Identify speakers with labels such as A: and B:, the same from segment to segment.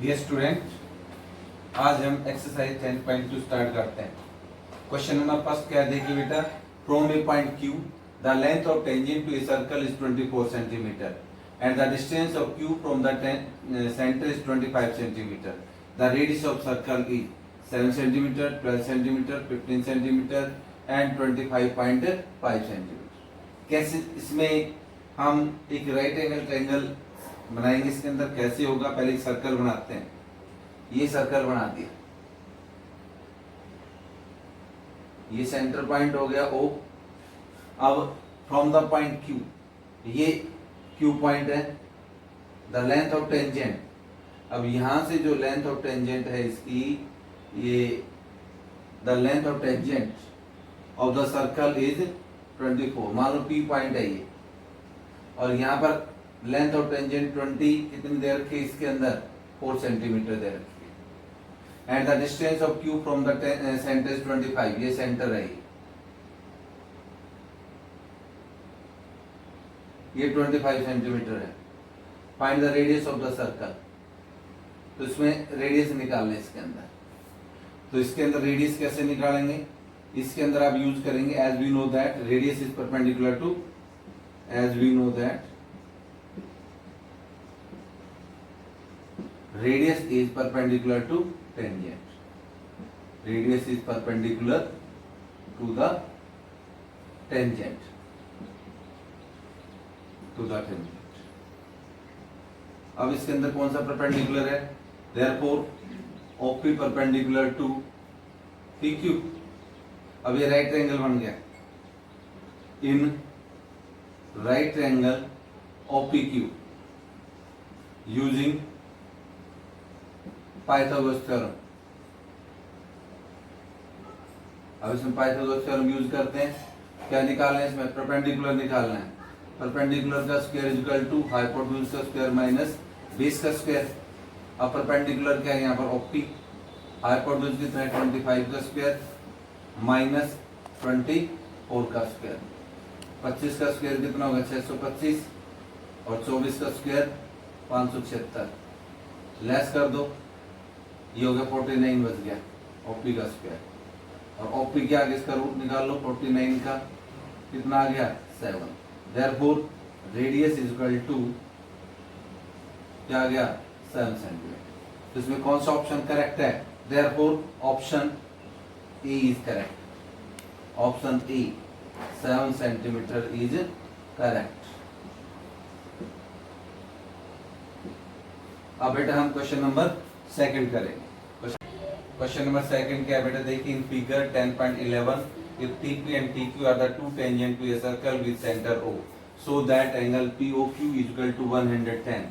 A: Dear student, आज हम exercise 10.2 start करते हैं। क्वेश्चन नंबर फर्स्ट क्या देखिए बेटा, from a point Q the length of tangent to a circle is 24 centimetre and the distance of Q from the centre is 25 centimetre. The radius of circle is 7 centimetre, 12 centimetre, 15 centimetre and 25.5 centimetre. कैसे इसमें हम एक right angle triangle बनाएंगे, इसके अंदर कैसे होगा, पहले एक सर्कल बनाते हैं। ये सर्कल बना दिया, ये सेंटर पॉइंट हो गया O। अब फ्रॉम द पॉइंट Q, ये Q पॉइंट है, द लेंथ ऑफ टेंजेंट। अब यहां से जो लेंथ ऑफ टेंजेंट है इसकी, ये the length of tangent of the circle is 24। मान लो P पॉइंट है ये, और यहाँ पर लेंथ ऑफ टेंजेंट 20 कितनी दे रखी है इसके अंदर, 4 सेंटीमीटर दे रखी है। And the distance of Q from the centre is 25, ये सेंटर है, ये 25 सेंटीमीटर है। Find the radius of the circle. तो इसमें रेडियस निकालना है इसके अंदर। तो इसके अंदर रेडियस कैसे निकालेंगे, इसके अंदर आप यूज करेंगे as we know that radius is perpendicular to, as we know that radius is perpendicular to tangent. Radius is perpendicular to the tangent. To the tangent. अब इसके अंदर कौन सा परपेंडिकुलर है, therefore OP perpendicular to PQ। अब ये right triangle बन गया। In right triangle OPQ using Pythagoras theorem. अब इसमें पाइथागोरस थ्योरम यूज करते हैं। क्या निकालना है इसमें, परपेंडिकुलर निकालना है। परपेंडिकुलर का स्क्वायर इक्वल टू हाइपोटेन्यूज का स्क्वायर माइनस बेस का स्क्वायर। अब परपेंडिकुलर क्या है यहाँ पर, OP। हाइपोटेन्यूज कितना है, 25 का स्क्वायर माइनस 24 का स्क्वायर। 25 का स्क्वायर कितना होगा, 625, और 24 का स्क्वायर 576। लेस कर दो, ये हो गया 49 बच गया OP का स्क्वायर। और OP के आगे इसका रूट निकाल लो, 49 का कितना आ गया, 7। Therefore radius is equal to क्या आ गया, 7 सेंटीमीटर। तो इसमें कौन सा ऑप्शन करेक्ट है, therefore option A is correct. Option A 7 centimetre is correct. अब बेटा हम क्वेश्चन नंबर सेकंड करेंगे। क्वेश्चन नंबर सेकंड क्या है बेटा, देखिए in figure 10.11 if TP and TQ are the two tangent to a circle with center O, so that angle POQ is equal to 110,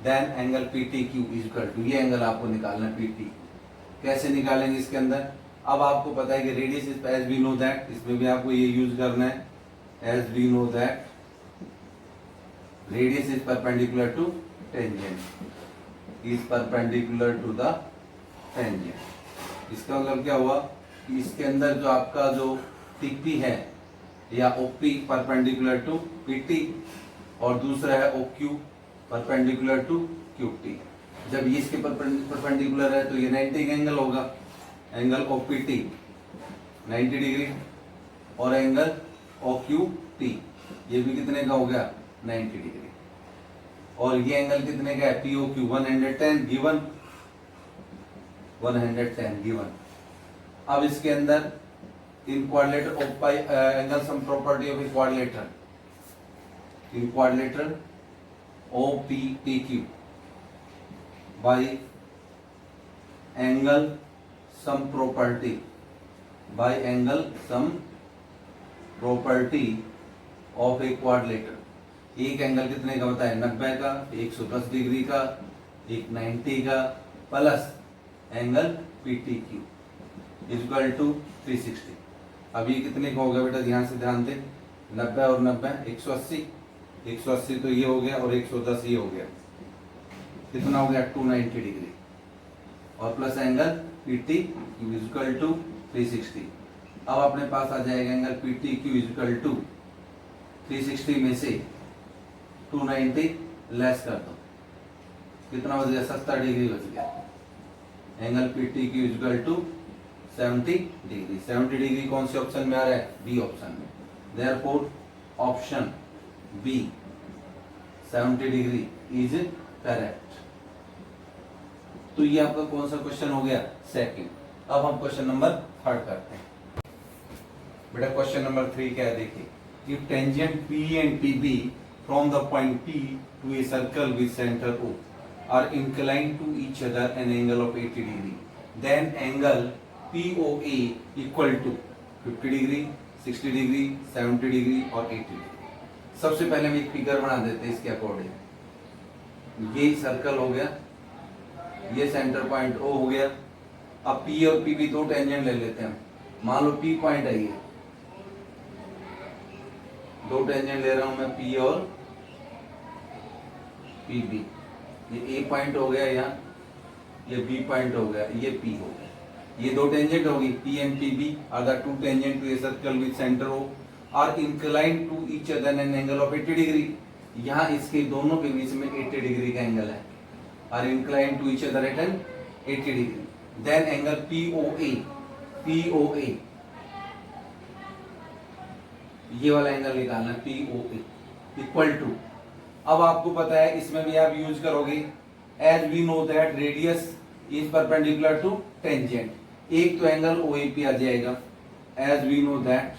A: then angle PTQ is equal to, ये angle आपको निकालना है PT। कैसे निकालेंगे इसके अंदर, अब आपको पता है कि radius is as we know that, इसमें भी आपको ये यूज करना है, as we know that radius is perpendicular to tangent, is perpendicular to the tangent। इसका मतलब क्या हुआ कि इसके अंदर जो आपका जो TP है या OP परपेंडिकुलर टू PT, और दूसरा है OQ परपेंडिकुलर टू QT। जब ये इसके परपेंडिकुलर है तो ये 90 का एंगल होगा, एंगल OPT 90 डिग्री, और एंगल OQT ये भी कितने का हो गया, 90 डिग्री। और ये एंगल कितने का है, POQ 110 गिवन, 110 गिवन। अब इसके अंदर इन quadrilateral of angle sum property of quadrilateral, in quadrilateral OPTQ bye angle sum property, bye angle sum property of a quadrilateral. एक एंगल कितने का होता है, 90 का, 110 डिग्री का, एक 90 का, plus angle PTQ equal to 360। अब ये कितने का होगा बेटा, ध्यान से ध्यान दें, 90 और 90 180, 180 तो ये हो गया, और 110 ये हो गया, कितना हो गया 290 डिग्री, और plus angle PTQ equal to 360। अब अपने पास आ जाएगा एंगल PTQ इक्वल टू 360 में से 290 लेस कर दो, कितना बच गया, 70 डिग्री बच गया। Angle P T Q equal to 70 degree. 70 degree कौन से ऑप्शन में आ रहा है, बी ऑप्शन में। Therefore option B 70 degree is correct. तो ये आपका कौन सा क्वेश्चन हो गया, सेकंड। अब हम क्वेश्चन नंबर 3 करते हैं। बेटा क्वेश्चन नंबर 3 क्या है, देखिए। If tangent P and P B from the point P to a circle with centre O are inclined to each other an angle of 80 degree, then angle POA equal to 50 degree, 60 degree, 70 degree और 80 degree. सबसे पहले हम एक figure बना देते हैं इसके according. ये सर्कल हो गया, ये सेंटर पॉइंट O हो गया। अब P और PB दो टेंजेंट ले लेते हैं। मान लो P पॉइंट है, ये दो टेंजेंट ले रहा हूं मैं, P और PB। ये A पॉइंट हो गया यहाँ, ये B पॉइंट हो गया, ये P हो गया। ये दो टेंजेंट होगी, P and PB are the two tangent to a circle with centre O are inclined to each other an angle of 80 degree. यहाँ इसके दोनों के बीच में 80 डिग्री का एंगल है, are inclined to each other at an 80 degree. Then angle POA ये वाला angle निकालना है, POA इक्वल टू। अब आपको पता है इसमें भी आप यूज करोगे, as we know that radius is perpendicular to tangent. एक तो एंगल OAP आ जाएगा, एज वी नो दैट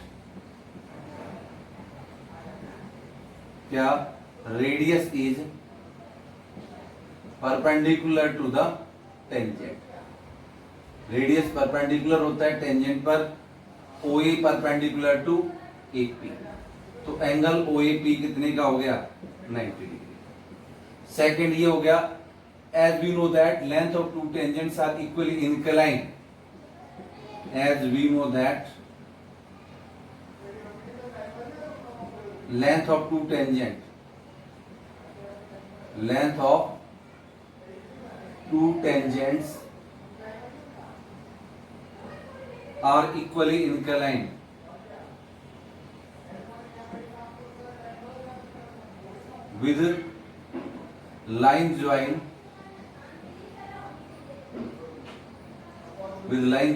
A: क्या radius is perpendicular to the tangent. Radius perpendicular होता है टेंजेंट पर, OA परपेंडिकुलर टू AP। तो एंगल OAP कितने का हो गया, 90 डिग्री। सेकंड ये हो गया, as we know that length of two tangents are equally inclined. As we know that length of two tangent, length of two tangents are equally inclined with line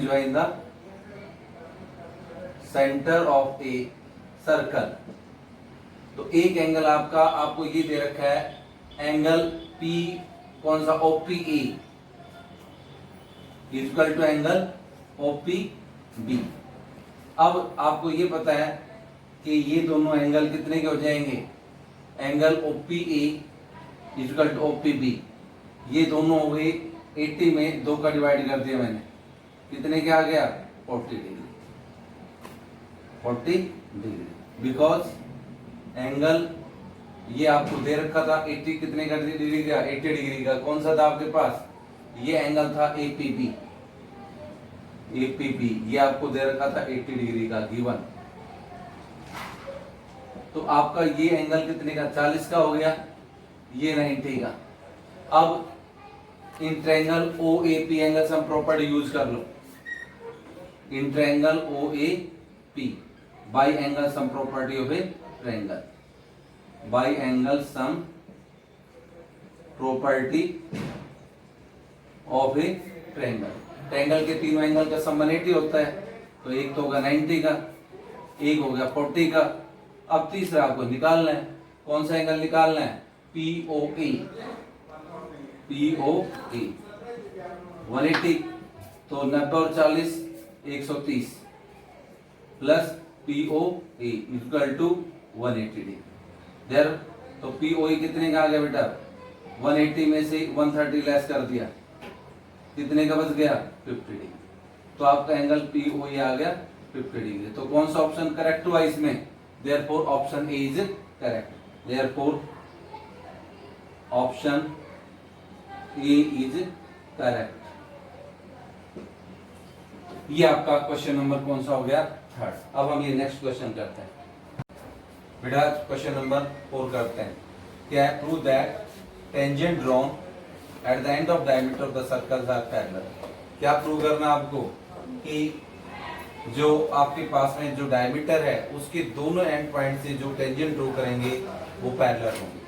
A: join the center of a circle। तो एक angle आपको ये दे रखा है, angle P कौन सा, OPA equal to angle OPB। अब आपको ये पता है कि ये दोनों एंगल कितने के हो जाएंगे, angle OPA equal to OPB। ये दोनों हो गए 80 में 2 का डिवाइड कर दिया मैंने, कितने के आ गया, 40 डिग्री। 40 डिग्री बिकॉज एंगल ये आपको दे रखा था 80, कितने का डिग्री का, 80 डिग्री का। कौन सा था आपके पास, ये एंगल था APB। ये आपको दे रखा था 80 डिग्री का गिवन। तो आपका ये एंगल कितने का, 40 का हो गया, ये 90 का। अब in triangle OAP angle sum property use कर लो। In triangle OAP by angle sum property of a triangle, by angle sum property of a triangle. Triangle के तीनों एंगल का सम 180 होता है, तो एक तो होगा 90 का, एक हो गया 40 का। अब तीसरा आपको निकालना है, कौन सा एंगल निकालना है, POA 180। तो 90 और 40 130 plus POA equal to 180 degree. There तो POA कितने का आ गया बेटा, 180 में से 130 लेस कर दिया, कितने का बच गया, 50 डिग्री। तो आपका एंगल POA आ गया 50 डिग्री। तो कौन सा ऑप्शन करेक्ट हुआ इसमें, therefore option A is correct। therefore option A is correct। ये आपका क्वेश्चन नंबर कौन सा हो गया, 3rd। अब हम ये नेक्स्ट क्वेश्चन करते हैं बेटा। क्वेश्चन नंबर 4 करते हैं। क्या है, prove that tangent drawn at the end of diameter of the circles are parallel. क्या प्रूव करना आपको कि जो आपके पास में जो डायमीटर है उसके दोनों एंड पॉइंट से जो टेंजेंट ड्रॉ करेंगे वो पैरेलल होंगे।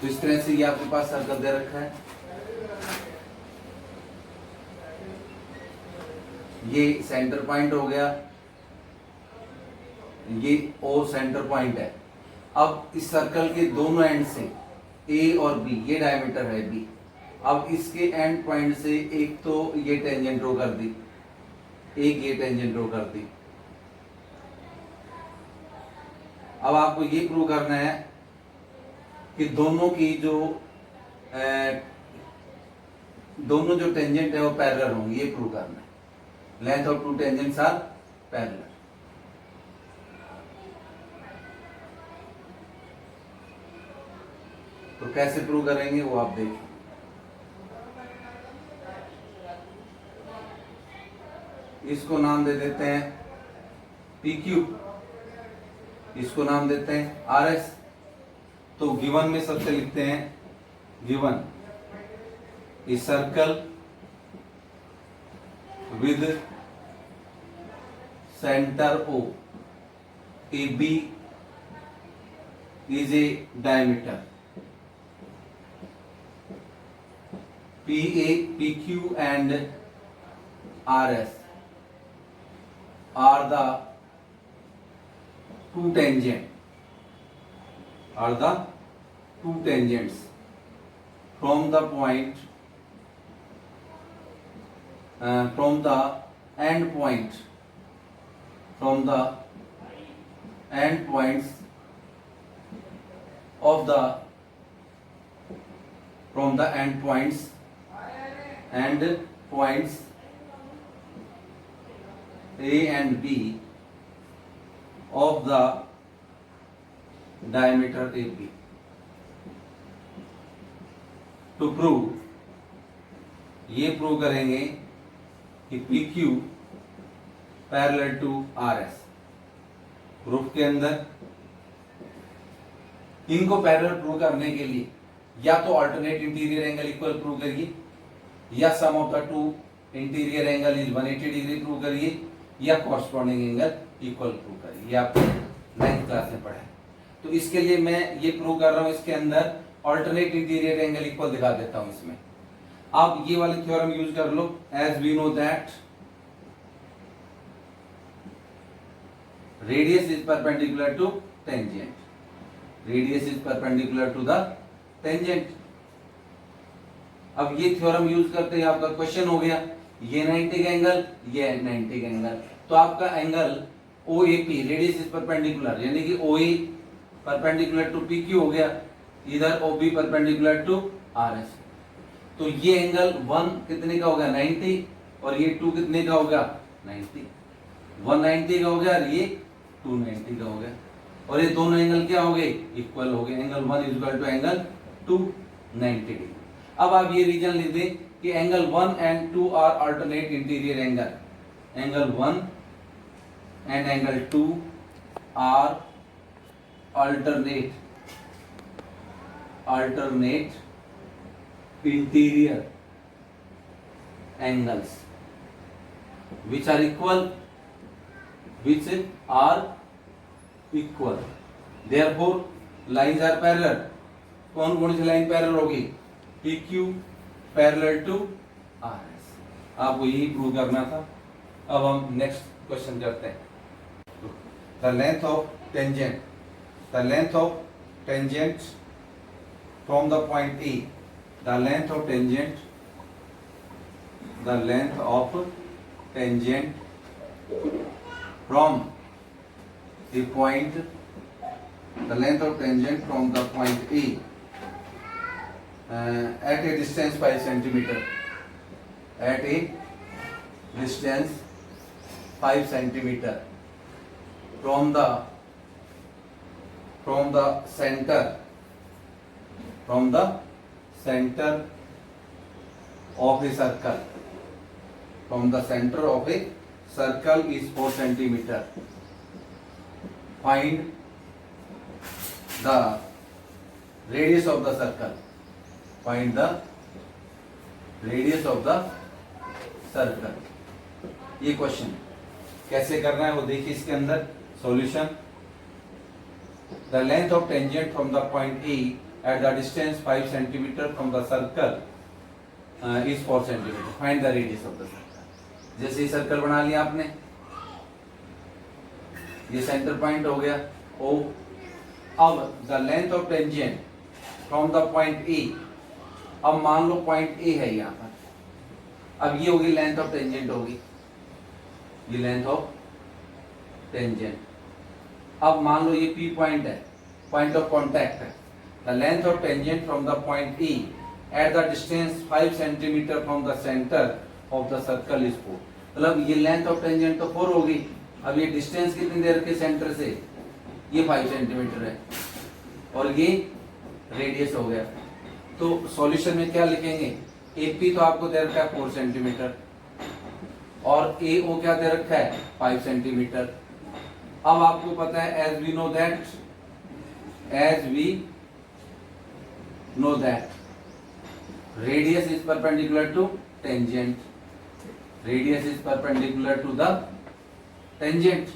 A: तो इस तरह से ये आपके पास सर्कल दे रखा है, ये सेंटर पॉइंट हो गया, ये ओ सेंटर पॉइंट है। अब इस सर्कल के दोनों एंड से ए और बी, ये डायमीटर है बी। अब इसके एंड पॉइंट से एक तो ये टेंजेंट ड्रॉ कर दी, एक ये टेंजेंट ड्रॉ कर दी। अब आपको ये प्रूव करना है कि दोनों की जो दोनों जो टेंजेंट है वो पैरेलल होंगे, ये प्रूव करना है। Length of two tangents are parallel. तो कैसे प्रूव करेंगे वो आप देखिए। इसको नाम दे देते हैं PQ, इसको नाम देते हैं RS। तो गिवन में सबसे लिखते हैं, given A circle with centre O, AB is a diameter, PA, PQ and RS are the two tangents from the point from the end points A and B of the diameter AB. To prove, ये prove करेंगे कि PQ parallel to RS। Proof के अंदर इनको parallel prove करने के लिए या तो alternate interior angle equal prove करिए, या sum of the two interior angle is 180 degree prove करिए, या कॉरस्पॉन्डिंग एंगल इक्वल प्रूव करिए। ये आपने 9th क्लास में पढ़ा है। तो इसके लिए मैं ये प्रूव कर रहा हूं, इसके अंदर अल्टरनेट इंटीरियर एंगल इक्वल दिखा देता हूं इसमें। आप ये वाली थ्योरम यूज कर लो, as we know that radius is perpendicular to tangent, radius is perpendicular to the tangent. अब ये थ्योरम यूज करते ही आपका क्वेश्चन हो गया, ये 90 का एंगल, ये 90 का एंगल, तो आपका angle OAP radius is perpendicular, यानी कि OA परपेंडिकुलर टू PQ हो गया, इधर OB परपेंडिकुलर टू RS। तो ये एंगल 1 कितने का होगा 90, और ये 2 कितने का होगा 90, 190 का हो गया, और ये 290 का हो गया, और ये दोनों एंगल क्या हो गए इक्वल हो गए। Angle 1 is equal to angle 290 degree. अब आप ये रीजन लिख दें कि angle 1 and 2 are alternate interior angle, angle 1 and angle 2 are alternate interior angles which are equal, therefore lines are parallel। कौन कौन सी लाइन पैरेलल होगी, PQ पैरेलल टू RS। आपको यही प्रूव करना था। अब हम नेक्स्ट क्वेश्चन करते हैं। The length of tangent, the length of tangent from the point A, the length of tangent from the point, the length of tangent from the point A at a distance 5 centimeter, at a distance 5 centimeter from the center of a circle, from the center of a circle is 4 centimeter. Find the radius of the circle, find the radius of the circle। ये question कैसे करना है वो देखिए इसके अंदर solution. The length of tangent from the point A at the distance 5 centimeter from the circle is 4 centimeter. Find the radius of the circle। जैसे ये सर्कल बना लिया आपने, ये सेंटर पॉइंट हो गया O। अब the length of tangent from the point A, अब मान लो पॉइंट ए है यहाँ पर, अब ये होगी लेंथ ऑफ टेंजेंट होगी, ये लेंथ ऑफ टेंजेंट। अब मान लो ये P पॉइंट है, पॉइंट ऑफ कॉन्टैक्ट है। The length of tangent from the point E at the distance 5 centimetre from the centre of the circle is 4। मतलब ये लेंथ ऑफ टेंजेंट तो 4 होगी, अब ये डिस्टेंस कितनी दे रखी है सेंटर से, ये 5 सेंटीमीटर है, और ये रेडियस हो गया। तो सॉल्यूशन में क्या लिखेंगे, AP तो आपको दे रखा है 4 सेंटीमीटर और AO क्या दे रखा है 5 सेंटीमीटर। अब आपको पता है as we know that radius is perpendicular to tangent, radius is perpendicular to the tangent।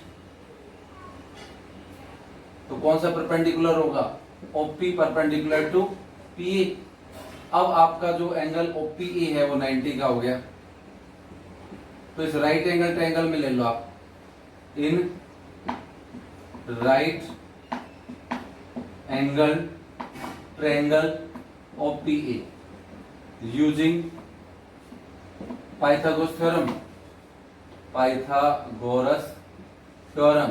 A: तो कौन सा परपेंडिकुलर होगा, OP परपेंडिकुलर टू PA। अब आपका जो एंगल OPA है वो 90 का हो गया, तो इस राइट एंगल ट्रायंगल में ले लो आप, इन right angle triangle OPA using Pythagoras theorem, Pythagoras theorem.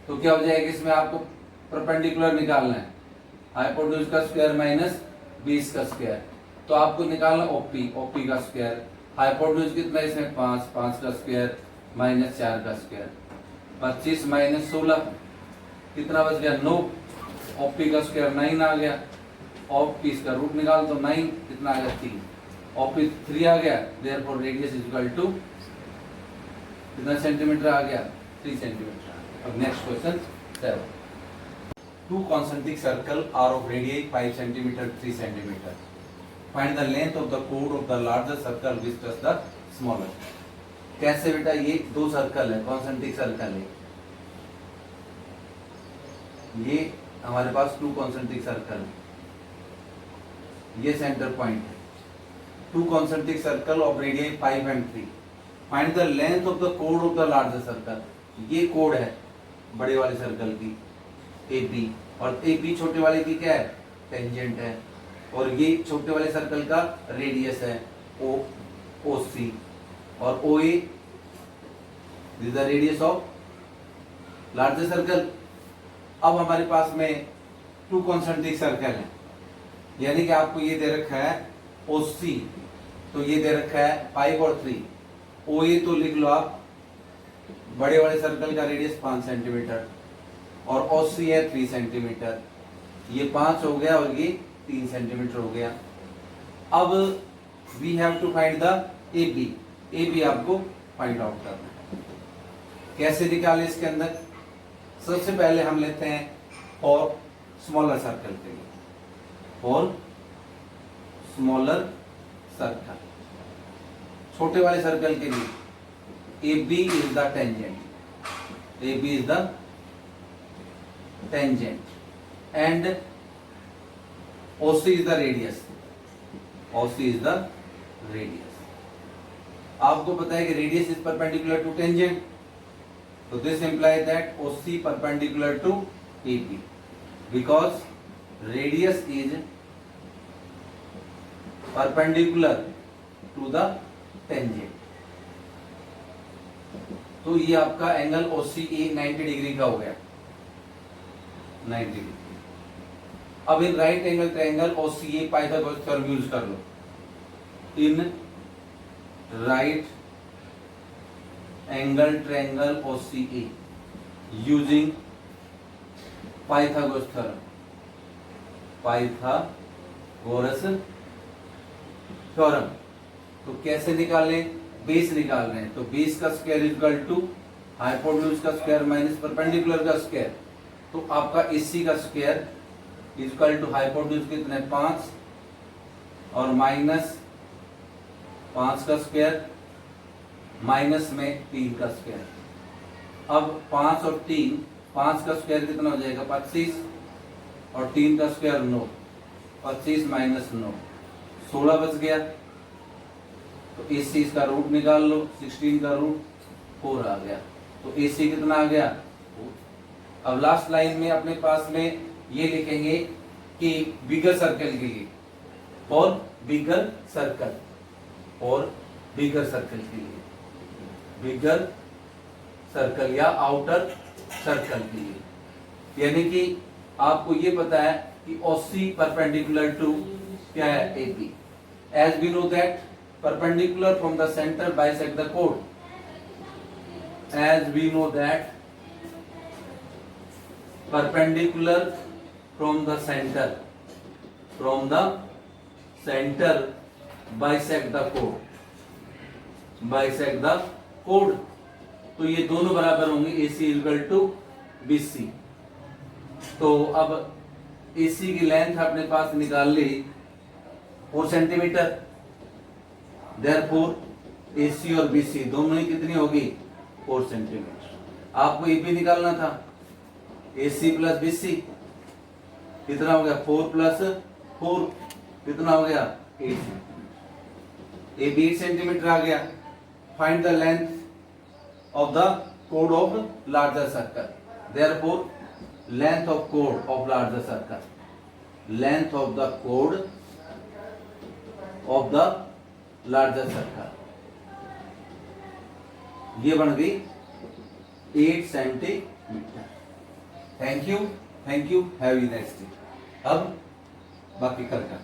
A: तो क्या हो जाएगा, इसमें आपको परपेंडिकुलर निकालना है, हाइपोटेन्यूज का स्क्वायर माइनस बेस का स्क्वायर। तो आपको निकालना OP का स्क्वायर, हाइपोटेन्यूज कितना है इसमें 5 का स्क्वायर माइनस 4 का स्क्वायर, 25 माइनस 16 कितना बच गया 9, OP का स्क्वायर 9 आ गया, OP इसका रूट निकाल तो 9 कितना आ गया 3, OP 3 आ गया, therefore radius is equal to कितना सेंटीमीटर आ गया 3 सेंटीमीटर। अब next question 7, two concentric circle are of radius 5 centimetre 3 centimetre, find the length of the कोड of the larger circle which touch the smaller. कैसे बेटा, ये दो सर्कल है, कॉन्सेंट्रिक सर्कल है, ये हमारे पास टू कॉन्सेंट्रिक सर्कल है, ये सेंटर पॉइंट है, to concentric circle of radius 5 and 3, find the length of the कोड ऑफ द लार्जर सर्कल। ये कोड है बड़े वाले सर्कल की AP, और AP छोटे वाले की क्या है टेंजेंट है, और ये छोटे वाले सर्कल का रेडियस है OC, और OA this the radius of larger circle. अब हमारे पास में टू कॉन्सेंट्रिक सर्कल है, यानी कि आपको ये दे रखा है OC, तो ये दे रखा है 5 और 3, OA तो लिख लो आप, बड़े वाले सर्कल का रेडियस 5 सेंटीमीटर और OC है 3 सेंटीमीटर, ये 5 हो गया और ये 3 सेंटीमीटर हो गया। अब we have to find the AB आपको फाइंड आउट करना है। कैसे निकाले इसके अंदर, सबसे पहले हम लेते हैं फॉर स्मॉलर सर्कल के लिए, फॉर स्मॉलर सर्कल, छोटे वाले सर्कल के लिए AB is the tangent, AB is the tangent and OC is the radius, OC is the radius. आपको पता है कि radius is perpendicular to tangent, तो this imply that OC perpendicular to AB because radius is perpendicular to the tangent. तो ये आपका angle OCA 90 degree का हो गया, 90 डिग्री। अब in right angle triangle OCA Pythagoras theorem use कर लो, in right angle triangle OCA using Pythagoras theorem, Pythagoras theorem. तो कैसे निकालें, बेस निकाल रहे हैं, तो बेस का स्क्वायर इक्वल टू हाइपोटेन्यूज का स्क्वायर माइनस परपेंडिकुलर का स्क्वायर। तो आपका AC का स्क्वायर इक्वल टू हाइपोटेन्यूज कितने 5 और माइनस 5 का स्क्वायर माइनस में 3 का स्क्वायर। अब 5 और 3, 5 का स्क्वायर कितना हो जाएगा 25 और 3 का स्क्वायर 9, 25 माइनस 9 16 बच गया। तो AC इसका रूट निकाल लो, 16 का रूट 4 आ गया। तो AC कितना आ गया? 4। अब लास्ट लाइन में अपने पास में ये लिखेंगे कि बिगर सर्कल के लिए, और बिगर सर्कल, और बिगर सर्कल के लिए, बिगर सर्कल या आउटर सर्कल के लिए, यानी कि आपको ये पता है कि OC परपेंडिकुलर टू क्या है? AP। As we know that perpendicular from the centre bisect the कोड, as we know that perpendicular from the center bisect the chord, तो ये दोनों बराबर होंगे AC इक्वल टू BC। तो अब AC की लेंथ अपने पास निकाल ली 4 सेंटीमीटर, देयरफॉर AC और BC दोनों ही कितनी होगी? 4 सेंटीमीटर। आपको AP निकालना था, AC प्लस BC कितना हो गया? 4 प्लस 4 कितना हो गया? 8 सेंटीमीटर। AB 8 सेंटीमीटर आ गया। Find the length of the कोड of larger circle, therefore length of code of larger circle, length of the कोड ऑफ द लार्जर सर्कल, ये बन गई 8 centimetre. Thank you, have a nice day. अब बाकी कल का